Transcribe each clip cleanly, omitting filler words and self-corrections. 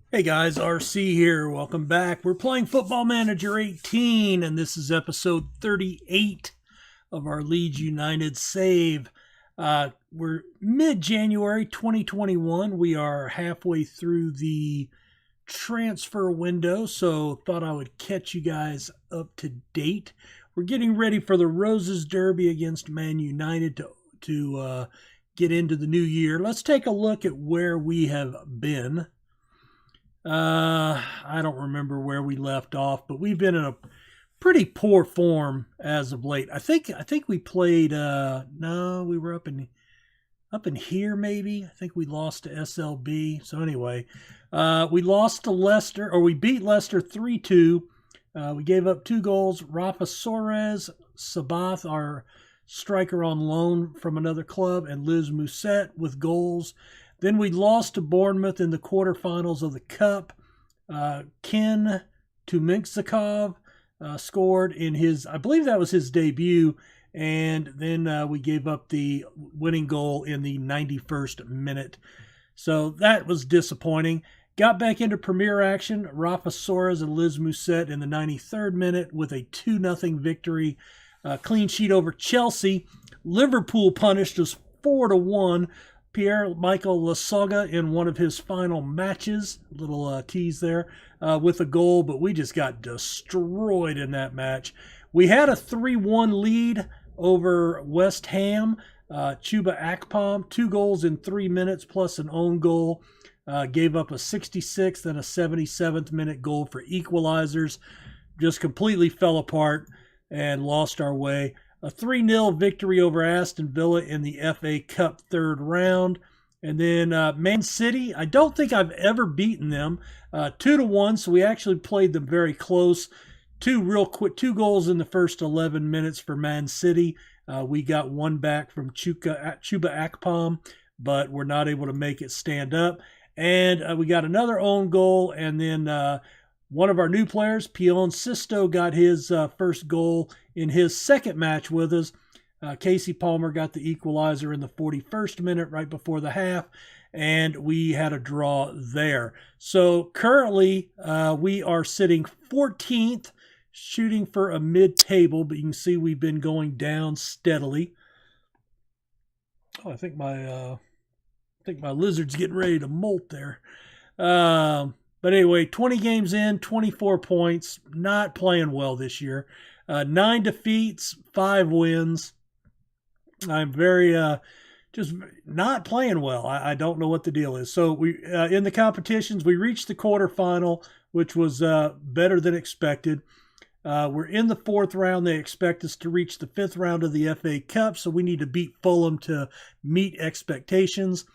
Hey guys, RC here. Welcome back. We're playing Football Manager 18, and this is episode 38 of our Leeds United save. We're mid-January 2021. We are halfway through the transfer window, so thought I would catch you guys up to date. We're getting ready for the Roses Derby against Man United to get into the new year. Let's take a look at where we have been. I don't remember where we left off, but we've been in a pretty poor form as of late. I think we played no, we were up in here maybe. I think we lost to SLB. So anyway, we lost to Leicester, or we beat Leicester 3-2. We gave up 2 goals. Rafa Soares, Sabath, our striker on loan from another club, and Liz Mousset with goals. Then we lost to Bournemouth in the quarterfinals of the Cup. Ken Tuminksakov scored in his, I believe that was his debut, and then we gave up the winning goal in the 91st minute. So that was disappointing. Got back into Premier action. Rafa Soares and Liz Mousset in the 93rd minute with a 2-0 victory. Clean sheet over Chelsea. Liverpool punished us 4-1. Pierre-Michael Lasogga in one of his final matches, little tease there, with a goal, but we just got destroyed in that match. We had a 3-1 lead over West Ham. Chuba Akpom, 2 goals in 3 minutes plus an own goal. Gave up a 66th and a 77th minute goal for equalizers. Just completely fell apart and lost our way. A 3-0 victory over Aston Villa in the FA Cup third round. And then Man City, I don't think I've ever beaten them. 2-1, so we actually played them very close. 2 goals in the first 11 minutes for Man City. We got one back from Chuba Akpom, but we're not able to make it stand up. And we got another own goal, and then one of our new players, Pion Sisto, got his first goal in his second match with us. Casey Palmer got the equalizer in the 41st minute right before the half, and we had a draw there. So currently we are sitting 14th, shooting for a mid-table, but you can see we've been going down steadily. Oh, I think my lizard's getting ready to molt there. But anyway, 20 games in, 24 points. Not playing well this year. 9 defeats, 5 wins. I'm very just not playing well. I don't know what the deal is. So we in the competitions, we reached the quarterfinal, which was better than expected. We're in the 4th round. They expect us to reach the 5th round of the FA Cup, so we need to beat Fulham to meet expectations.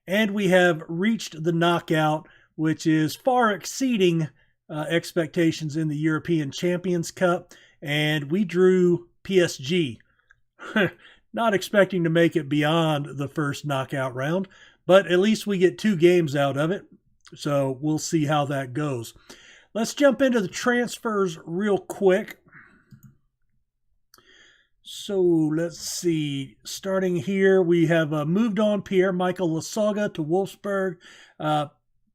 And we have reached the knockout, which is far exceeding expectations in the European Champions Cup. And we drew PSG. Not expecting to make it beyond the first knockout round, but at least we get 2 games out of it. So we'll see how that goes. Let's jump into the transfers real quick. So let's see. Starting here, we have moved on Pierre-Michael Lasogga to Wolfsburg.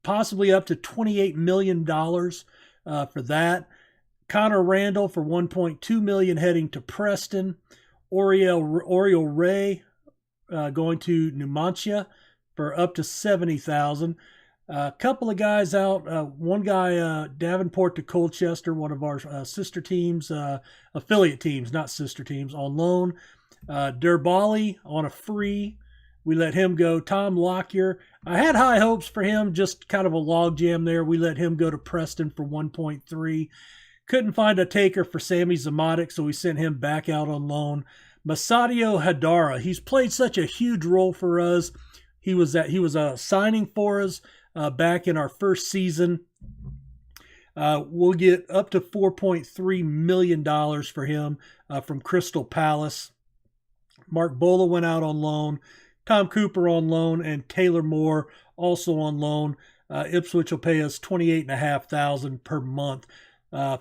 Possibly up to $28 million for that. Connor Randall for $1.2 million heading to Preston. Oriel Ray going to Numancia for up to $70,000. A couple of guys out. One guy, Davenport to Colchester, one of our sister teams, affiliate teams, not sister teams, on loan. Durbali on a free. We let him go. Tom Lockyer, I had high hopes for him, just kind of a logjam there. We let him go to Preston for 1.3. Couldn't find a taker for Sammy Zamotic, so we sent him back out on loan. Masadio Hadara, he's played such a huge role for us. He was a signing for us back in our first season. We'll get up to $4.3 million for him from Crystal Palace. Mark Bola went out on loan. Tom Cooper on loan, and Taylor Moore also on loan. Ipswich will pay us $28,500 per month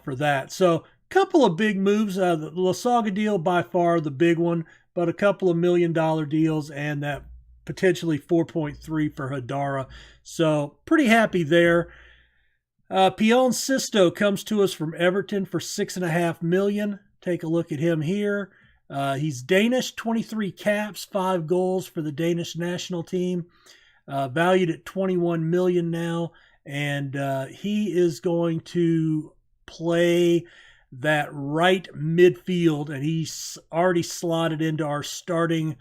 for that. So a couple of big moves. The Lasogga deal by far the big one, but a couple of $1 million deals and that potentially 4.3 for Hadara. So pretty happy there. Pion Sisto comes to us from Everton for $6.5 million. Take a look at him here. He's Danish, 23 caps, 5 goals for the Danish national team, valued at $21 million now, and he is going to play that right midfield, and he's already slotted into our starting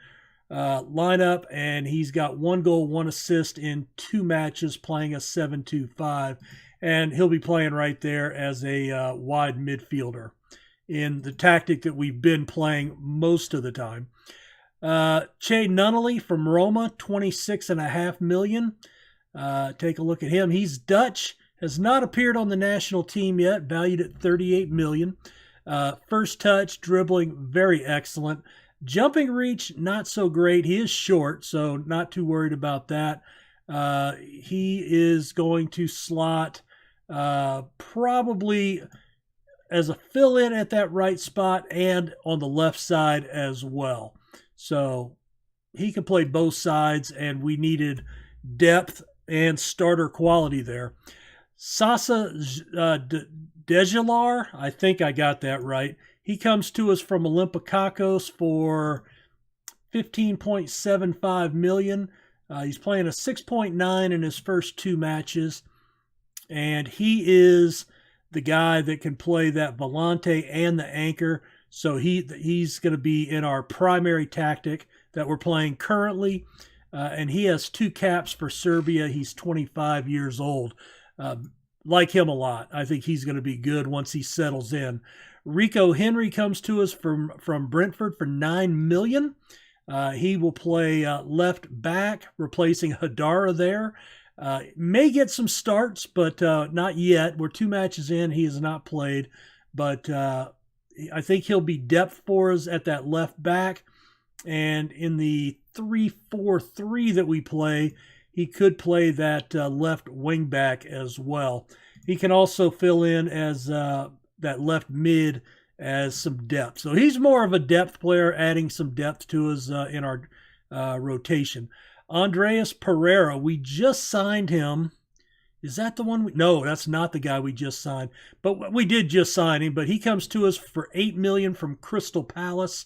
lineup, and he's got 1 goal, 1 assist in 2 matches, playing a 7-2-5, and he'll be playing right there as a wide midfielder in the tactic that we've been playing most of the time. Che Nunnally from Roma, $26.5 million. Take a look at him. He's Dutch, has not appeared on the national team yet, valued at $38 million. First touch, dribbling, very excellent. Jumping reach, not so great. He is short, so not too worried about that. He is going to slot probably as a fill-in at that right spot and on the left side as well. So he can play both sides, and we needed depth and starter quality there. Sasa Dejalar, I think I got that right. He comes to us from Olympiacos for $15.75 million. He's playing a 6.9 in his first 2 matches, and he is the guy that can play that volante and the anchor. So he's going to be in our primary tactic that we're playing currently, and he has 2 caps for Serbia. He's 25 years old. Like him a lot. I think he's going to be good once he settles in. Rico Henry comes to us from Brentford for $9 million. He will play left back, replacing Hadara there. May get some starts, but not yet. We're 2 matches in. He has not played, but I think he'll be depth for us at that left back. And in the 3-4-3 that we play, he could play that left wing back as well. He can also fill in as that left mid as some depth. So he's more of a depth player, adding some depth to us in our rotation. Andreas Pereira, we just signed him. Is that the one? No, that's not the guy we just signed. But we did just sign him. But he comes to us for $8 million from Crystal Palace.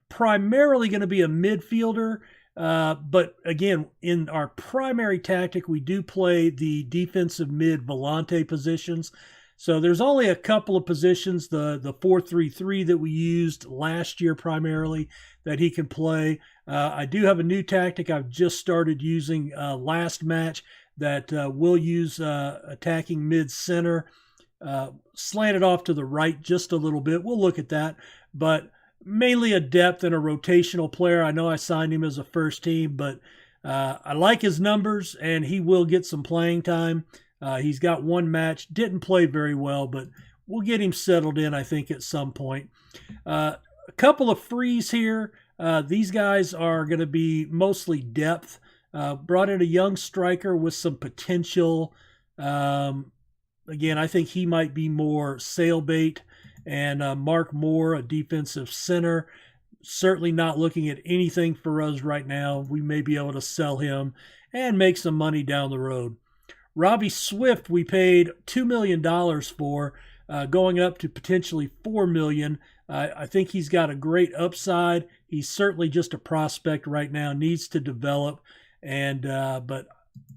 Primarily going to be a midfielder. But again, in our primary tactic, we do play the defensive mid volante positions. So there's only a couple of positions, the 4-3-3 that we used last year primarily, that he can play. I do have a new tactic I've just started using last match that will use attacking mid-center, slanted off to the right just a little bit. We'll look at that, but mainly a depth and a rotational player. I know I signed him as a first team, but I like his numbers, and he will get some playing time. He's got 1 match, didn't play very well, but we'll get him settled in, I think, at some point. A couple of frees here. These guys are going to be mostly depth. Brought in a young striker with some potential. Again, I think he might be more sailbait. And Mark Moore, a defensive center. Certainly not looking at anything for us right now. We may be able to sell him and make some money down the road. Robbie Swift, we paid $2 million for, going up to potentially $4 million. I think he's got a great upside. He's certainly just a prospect right now, needs to develop. But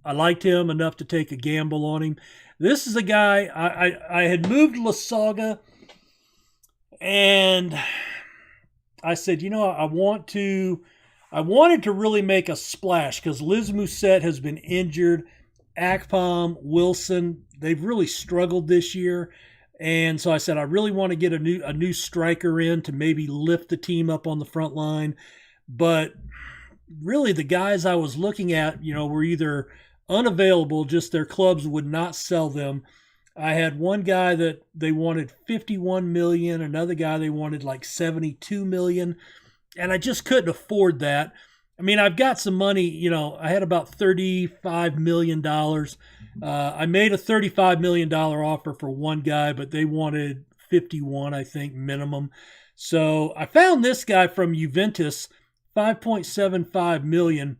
I liked him enough to take a gamble on him. This is a guy, I had moved Lasaga, and I said, I wanted to really make a splash because Liz Musette has been injured. Akpom, Wilson, they've really struggled this year. And so I said, I really want to get a new striker in to maybe lift the team up on the front line. But really the guys I was looking at, were either unavailable, just their clubs would not sell them. I had one guy that they wanted $51 million, another guy they wanted like $72 million, and I just couldn't afford that. I mean, I've got some money, I had about $35 million. I made a $35 million offer for one guy, but they wanted 51, I think, minimum. So I found this guy from Juventus, $5.75 million.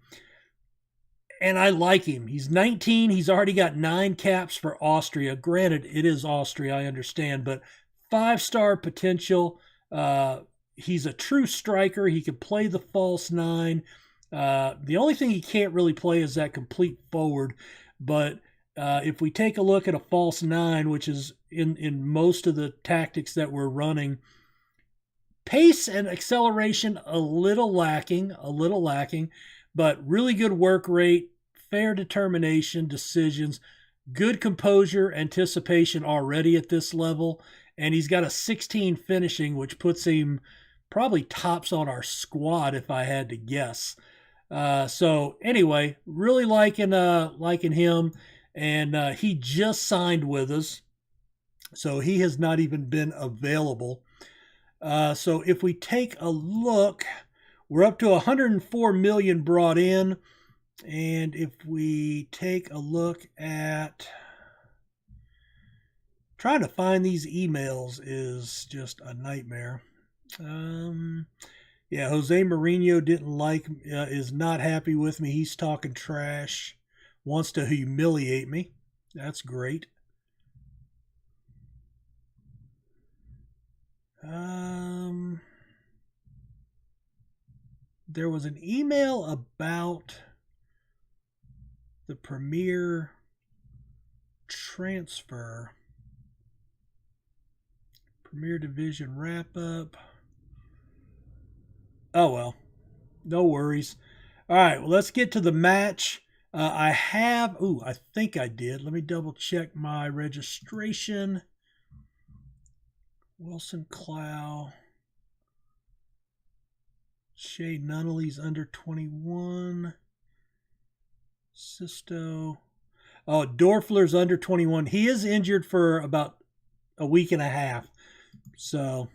and I like him. He's 19. He's already got 9 caps for Austria. Granted, it is Austria, I understand, but 5-star potential. He's a true striker. He can play the false 9. The only thing he can't really play is that complete forward. But if we take a look at a false 9, which is in most of the tactics that we're running, pace and acceleration a little lacking, but really good work rate, fair determination, decisions, good composure, anticipation already at this level, and he's got a 16 finishing, which puts him probably tops on our squad if I had to guess. So anyway, really liking him, and he just signed with us, so he has not even been available. So if we take a look, we're up to 104 million brought in. And if we take a look at trying to find these emails is just a nightmare. Yeah, Jose Mourinho is not happy with me. He's talking trash, wants to humiliate me. That's great. There was an email about the Premier transfer, Premier Division wrap-up. Oh, well, no worries. All right, well, let's get to the match. I think I did. Let me double check my registration. Wilson Clow. Shea Nunnally's under 21. Sisto. Oh, Dorfler's under 21. He is injured for about a week and a half, so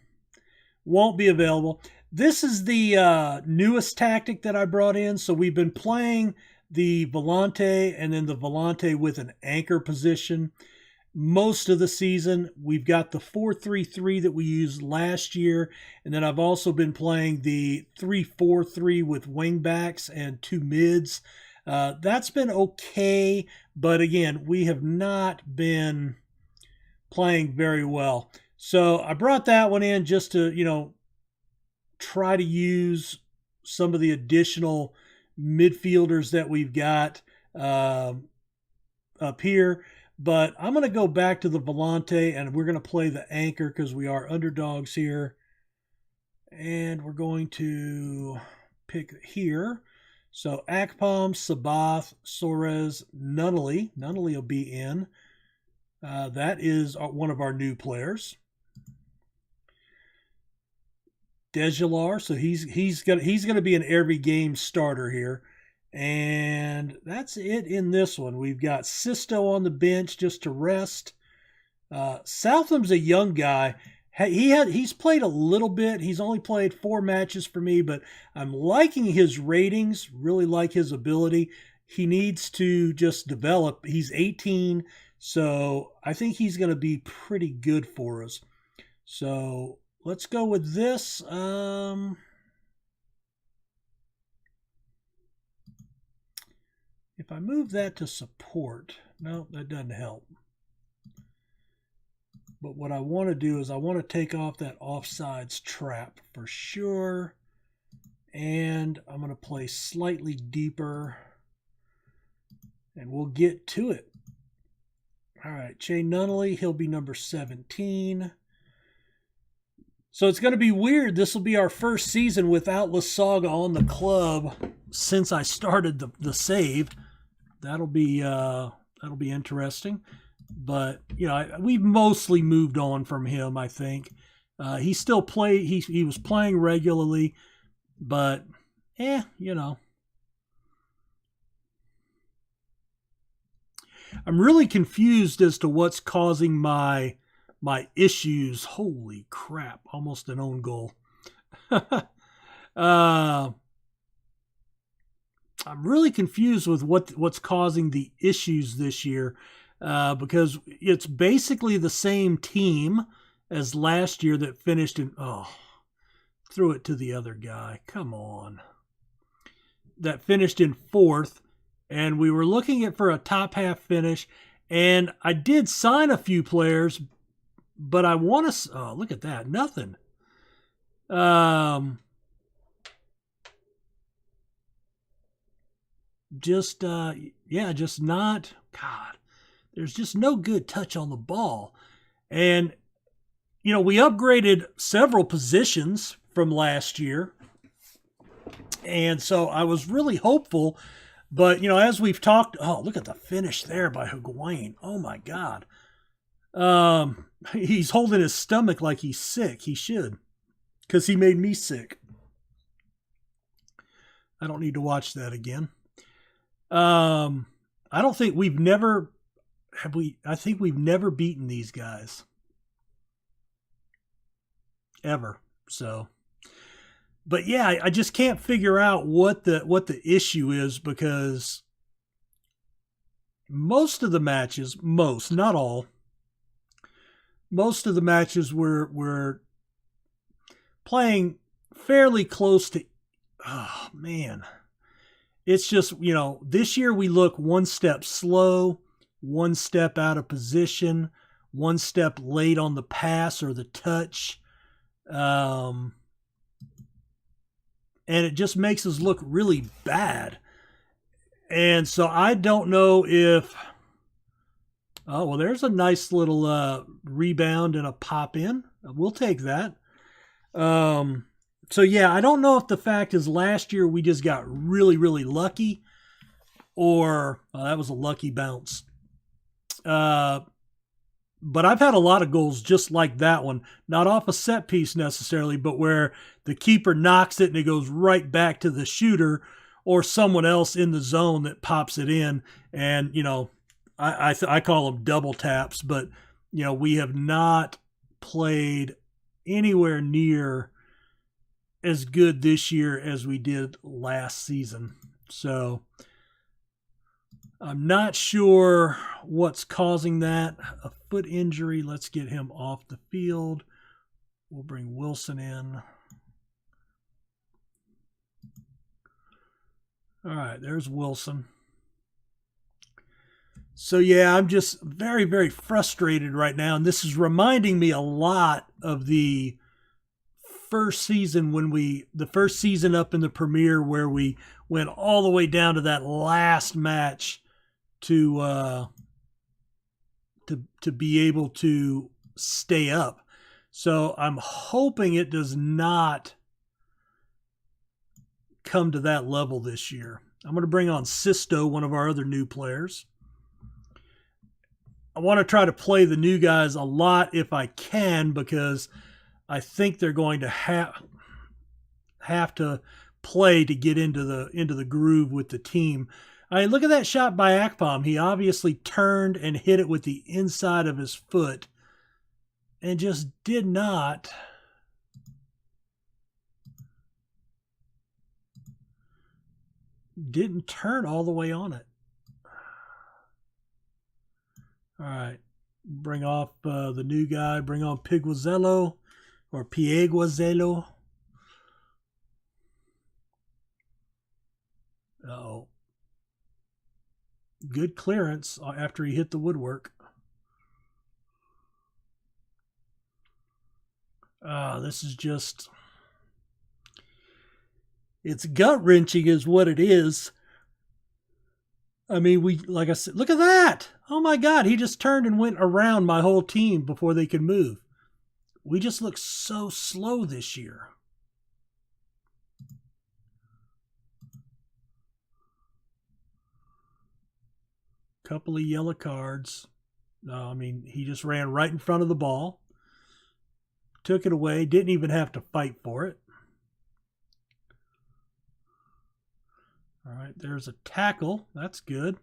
won't be available. This is the newest tactic that I brought in. So we've been playing the volante and then the volante with an anchor position most of the season. We've got the 4-3-3 that we used last year, and then I've also been playing the 3-4-3 with wing backs and 2 mids. That's been okay, but again, we have not been playing very well. So I brought that one in just to, try to use some of the additional midfielders that we've got up here. But I'm going to go back to the volante, and we're going to play the anchor because we are underdogs here. And we're going to pick here. So Akpom, Sabath, Soares, Nunnally. Nunnally will be in. That is one of our new players. Dejalar, so he's gonna be an every game starter here. And that's it in this one. We've got Sisto on the bench just to rest. Southam's a young guy. He's played a little bit. He's only played 4 matches for me, but I'm liking his ratings, really like his ability. He needs to just develop. He's 18, so I think he's going to be pretty good for us. So let's go with this. If I move that to support, no, that doesn't help. But what I want to do is I want to take off that offsides trap for sure. And I'm going to play slightly deeper. And we'll get to it. All right, Che Nunnally, he'll be number 17. So it's going to be weird. This will be our first season without Lasaga on the club since I started the save. That'll be interesting. But we've mostly moved on from him. I think he still play. He was playing regularly, but I'm really confused as to what's causing my issues. Holy crap! Almost an own goal. I'm really confused with what's causing the issues this year. Because it's basically the same team as last year that finished in... Oh, threw it to the other guy. Come on. That finished in 4th. and we were looking at for a top half finish, and I did sign a few players, but I want to. Oh, look at that! Nothing. Just yeah, just not. God, there's just no good touch on the ball, and we upgraded several positions from last year. And so I was really hopeful, but as we've talked, oh, look at the finish there by Higuain. Oh my God. He's holding his stomach like he's sick. He should, because he made me sick. I don't need to watch that again. I don't think we've never have we. I think we've never beaten these guys ever. So, but yeah, I just can't figure out what the issue is, because most of the matches, not all, most of the matches were playing fairly close to. Oh man, it's just this year we look one step slow, one step out of position, one step late on the pass or the touch. And it just makes us look really bad. And so I don't know if. Oh, well, there's a nice little rebound and a pop in. We'll take that. So, yeah, I don't know if the fact is last year we just got really, really lucky, or that was a lucky bounce. But I've had a lot of goals just like that one, not off a set piece necessarily, but where the keeper knocks it and it goes right back to the shooter or someone else in the zone that pops it in. And, I call them double taps, but, we have not played anywhere near as good this year as we did last season. So I'm not sure what's causing that. A foot injury. Let's get him off the field. We'll bring Wilson in. All right, there's Wilson. So, yeah, I'm just very, very frustrated right now. And this is reminding me a lot of the first season the first season up in the Premier, where we went all the way down to that last match to be able to stay up. So I'm hoping it does not come to that level this year. I'm going to bring on Sisto, one of our other new players. I want to try to play the new guys a lot if I can, because I think they're going to have to play to get into the groove with the team. I mean, look at that shot by Akpom. He obviously turned and hit it with the inside of his foot and just didn't turn all the way on it. All right. Bring off the new guy. Bring on Pieguazello or Pieguazello. Uh-oh. Good clearance after he hit the woodwork. This is just... It's gut-wrenching is what it is. I mean, like I said, look at that. Oh my God, he just turned and went around my whole team before they could move. We just look so slow this year. Couple of yellow cards. No, I mean, he just ran right in front of the ball. Took it away. Didn't even have to fight for it. All right, there's a tackle. That's good.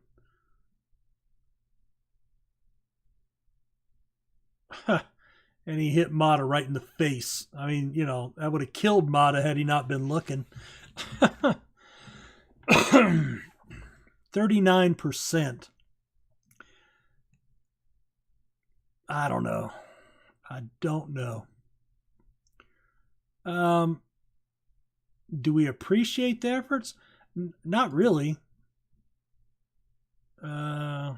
And he hit Mata right in the face. I mean, that would have killed Mata had he not been looking. 39%. I don't know. Do we appreciate the efforts? Not really. Uh,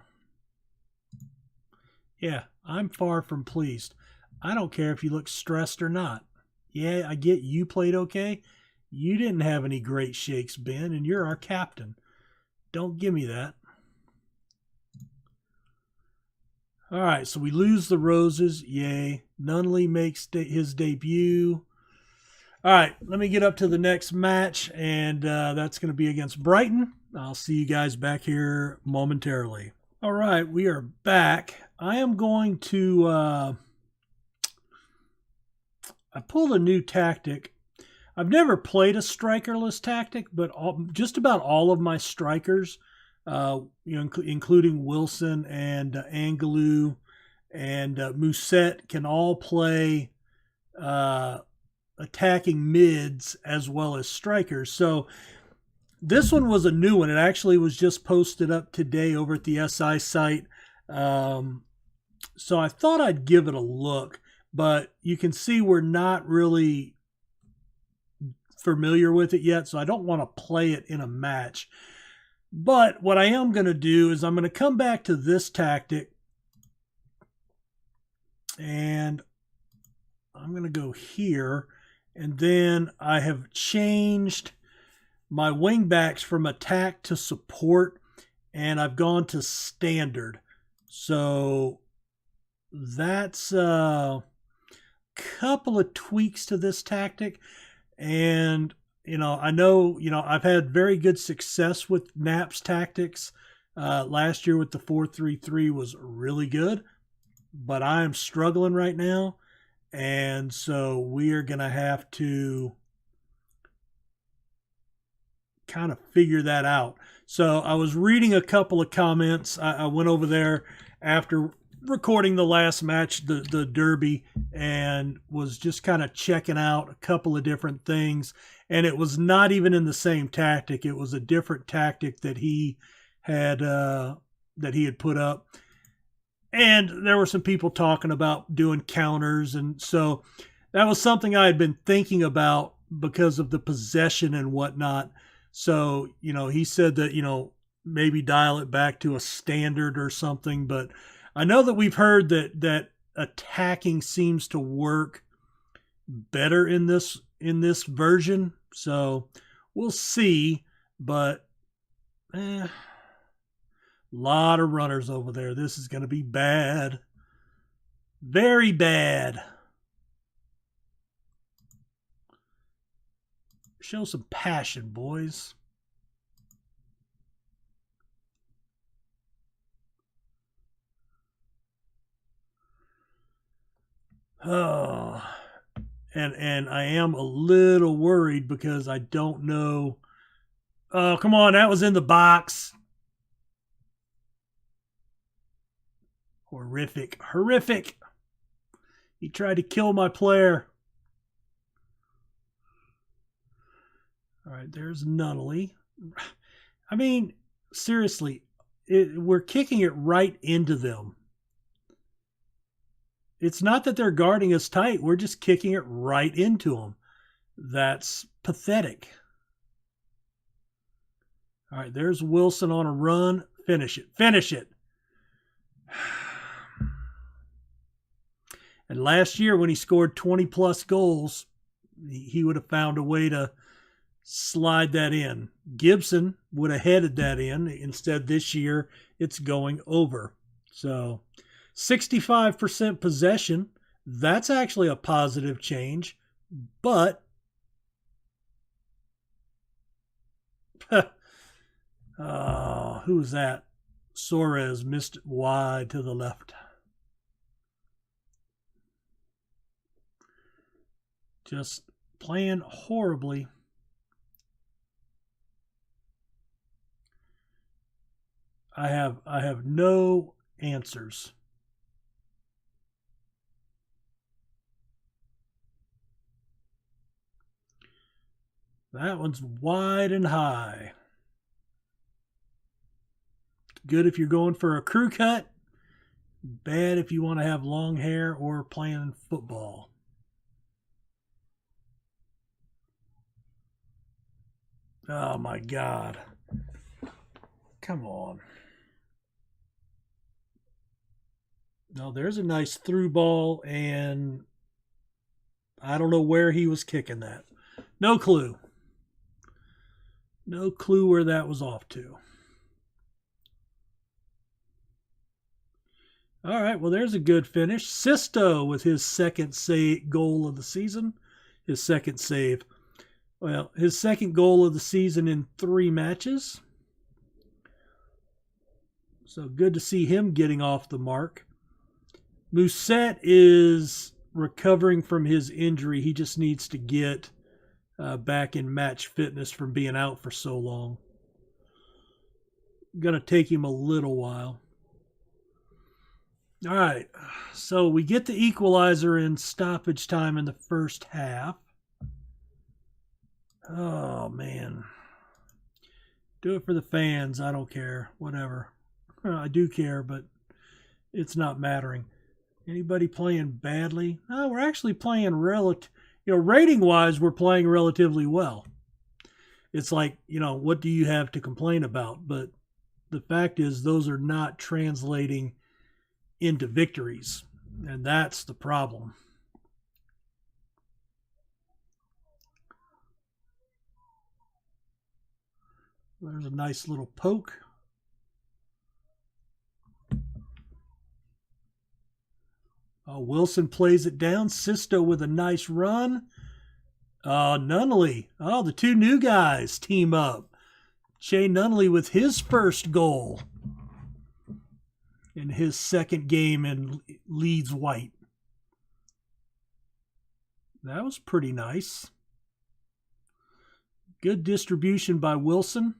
yeah, I'm far from pleased. I don't care if you look stressed or not. Yeah, I get you played okay. You didn't have any great shakes, Ben, and you're our captain. Don't give me that. All right, so we lose the Roses. Yay. Nunley makes his debut. All right, let me get up to the next match, and that's going to be against Brighton. I'll see you guys back here momentarily. All right, we are back. I am going to. I pulled a new tactic. I've never played a strikerless tactic, but just about all of my strikers, including Wilson and Angelou and Musette, can all play attacking mids as well as strikers. So this one was a new one. It actually was just posted up today over at the SI site. So I thought I'd give it a look, but you can see we're not really familiar with it yet, so I don't want to play it in a match. But what I am going to do is I'm going to come back to this tactic, and I'm going to go here, and then I have changed my wingbacks from attack to support, and I've gone to standard. So that's a couple of tweaks to this tactic. And, I know, I've had very good success with Knapp's tactics. Last year with the 4-3-3 was really good, but I am struggling right now. And so we are going to have to kind of figure that out. So I was reading a couple of comments. I went over there after recording the last match, the Derby, and was just kind of checking out a couple of different things. And it was not even in the same tactic. It was a different tactic that he had put up. And there were some people talking about doing counters. And so that was something I had been thinking about because of the possession and whatnot. So, he said that, maybe dial it back to a standard or something. But I know that we've heard that attacking seems to work better in this version. So we'll see. But lot of runners over there. This is going to be bad. Very bad. Show some passion, boys. Oh, and I am a little worried because I don't know. Oh, come on. That was in the box. Horrific. Horrific. He tried to kill my player. All right, there's Nunnally. I mean, seriously, we're kicking it right into them. It's not that they're guarding us tight. We're just kicking it right into them. That's pathetic. All right, there's Wilson on a run. Finish it. Finish it. And last year when he scored 20-plus goals, he would have found a way to slide that in. Gibson would have headed that in. Instead, this year, it's going over. So 65% possession. That's actually a positive change. But who was that? Suarez missed it wide to the left. Just playing horribly. I have no answers. That one's wide and high. Good if you're going for a crew cut. Bad if you want to have long hair or playing football. Oh my God. Come on. No, there's a nice through ball, and I don't know where he was kicking that. No clue. No clue where that was off to. All right, well, there's a good finish. Sisto with his second goal of the season, his second save. Well, his second goal of the season in 3 matches. So good to see him getting off the mark. Musette is recovering from his injury. He just needs to get back in match fitness from being out for so long. Going to take him a little while. All right, so we get the equalizer in stoppage time in the first half. Oh, man. Do it for the fans. I don't care. Whatever. I do care, but it's not mattering. Anybody playing badly? No, we're actually playing rating-wise, we're playing relatively well. It's like, what do you have to complain about? But the fact is, those are not translating into victories, and that's the problem. There's a nice little poke. Wilson plays it down. Sisto with a nice run. Nunnally. The 2 new guys team up. Che Nunnally with his first goal in his second game in Leeds White. That was pretty nice. Good distribution by Wilson.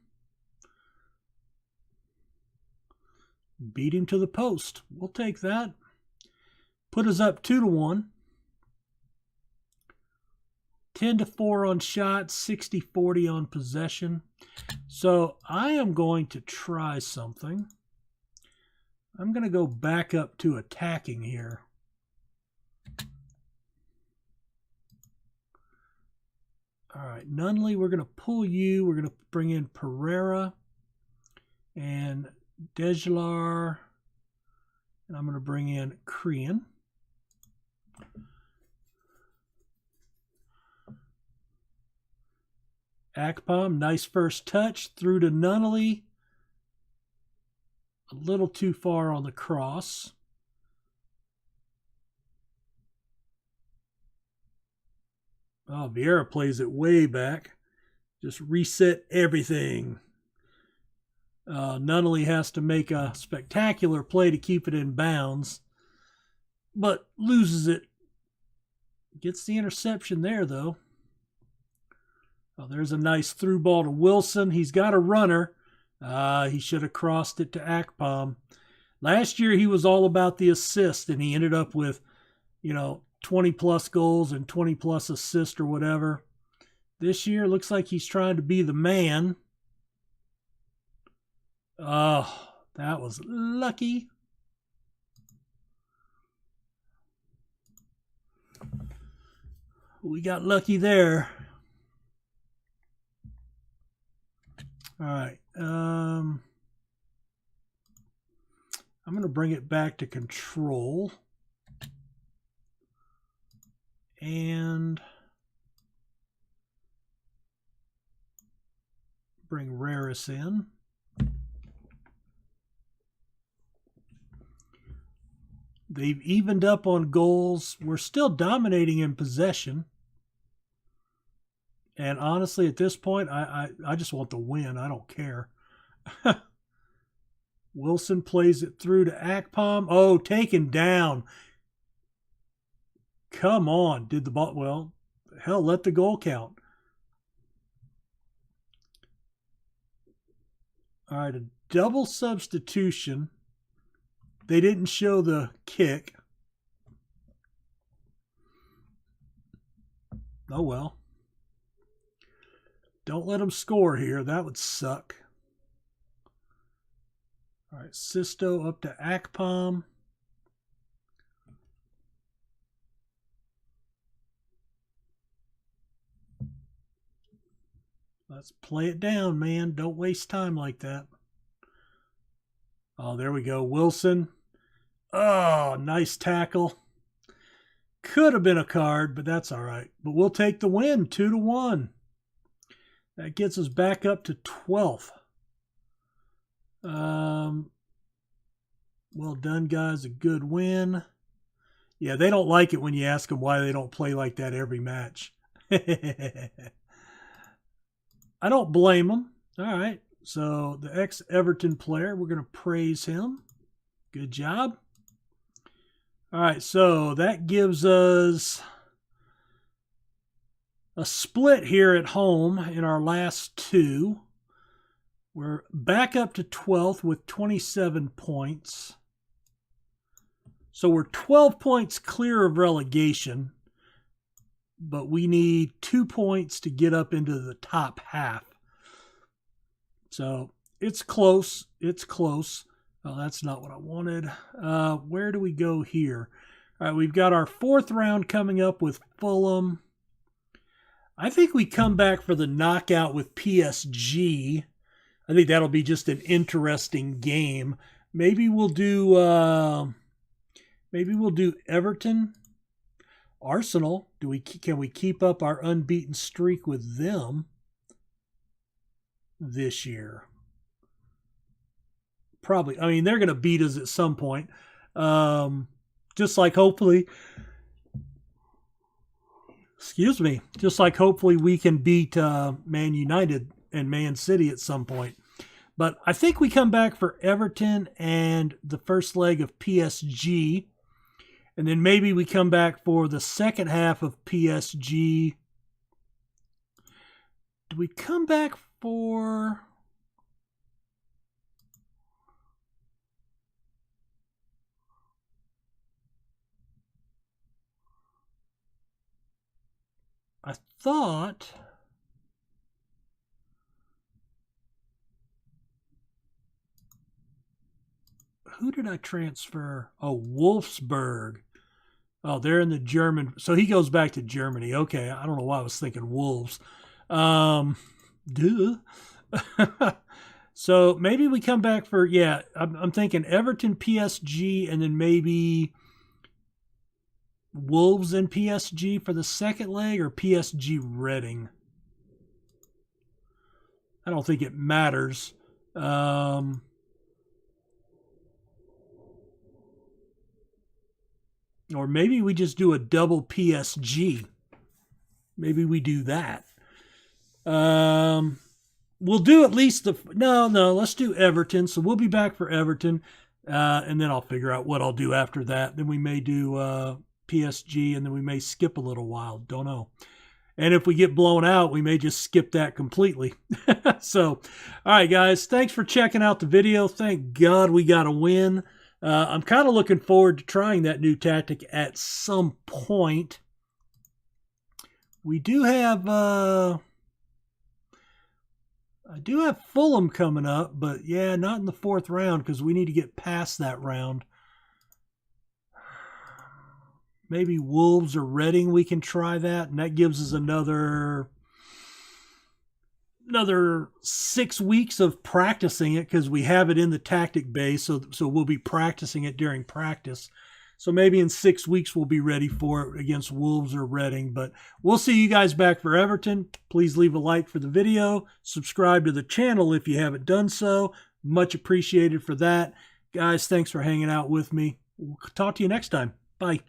Beat him to the post. We'll take that. Put us up 2-1. 10-4 on shots, 60-40 on possession. So I am going to try something. I'm going to go back up to attacking here. All right, Nunnally, we're going to pull you. We're going to bring in Pereira and Dejlar. And I'm going to bring in Krian. Akpom, nice first touch. Through to Nunnally. A little too far on the cross. Vieira plays it way back. Just reset everything. Nunnally has to make a spectacular play to keep it in bounds, but loses it. Gets the interception there, though. There's a nice through ball to Wilson. He's got a runner. He should have crossed it to Akpom. Last year, he was all about the assist, and he ended up with, 20-plus goals and 20-plus assists or whatever. This year, looks like he's trying to be the man. Oh, that was lucky. We got lucky there. All right. I'm going to bring it back to control. And bring Raris in. They've evened up on goals. We're still dominating in possession. And honestly, at this point, I just want the win. I don't care. Wilson plays it through to Akpom. Oh, taken down. Come on. Did the ball... Well, hell, let the goal count. All right, a double substitution. They didn't show the kick. Oh, well. Don't let them score here. That would suck. All right, Sisto up to Akpom. Let's play it down, man. Don't waste time like that. Oh, there we go. Wilson Oh, nice tackle. Could have been a card, but that's all right. But we'll take the win, 2-1. That gets us back up to 12th. Well done, guys. A good win. Yeah, they don't like it when you ask them why they don't play like that every match. I don't blame them. All right. So the ex-Everton player, we're going to praise him. Good job. All right. So that gives us a split here at home in our last two. We're back up to 12th with 27 points. So we're 12 points clear of relegation, but we need 2 points to get up into the top half. So it's close. It's close. Oh, that's not what I wanted. Where do we go here? All right, we've got our 4th round coming up with Fulham. I think we come back for the knockout with PSG. I think that'll be just an interesting game. Maybe we'll do Everton, Arsenal. Can we keep up our unbeaten streak with them this year? Probably. I mean, they're going to beat us at some point. Just like hopefully we can beat Man United and Man City at some point. But I think we come back for Everton and the first leg of PSG. And then maybe we come back for the second half of PSG. Do we come back for... I thought... Who did I transfer? Oh, Wolfsburg. Oh, they're in the German. So he goes back to Germany. Okay, I don't know why I was thinking Wolves. Duh. So maybe we come back for, yeah, I'm thinking Everton, PSG, and then maybe Wolves and PSG for the second leg, or PSG Reading. I don't think it matters. Or maybe we just do a double PSG. Maybe we do that. We'll do at least no, let's do Everton. So we'll be back for Everton. And then I'll figure out what I'll do after that. Then we may do PSG, and then we may skip a little while. Don't know. And if we get blown out, we may just skip that completely. So, all right, guys, thanks for checking out the video. Thank God we got a win. I'm kind of looking forward to trying that new tactic at some point. We do have, I do have Fulham coming up, but yeah, not in the 4th round because we need to get past that round. Maybe Wolves or Reading, we can try that, and that gives us another 6 weeks of practicing it because we have it in the tactic base, so we'll be practicing it during practice. So maybe in 6 weeks we'll be ready for it against Wolves or Reading. But we'll see you guys back for Everton. Please leave a like for the video. Subscribe to the channel if you haven't done so. Much appreciated for that. Guys, thanks for hanging out with me. We'll talk to you next time. Bye.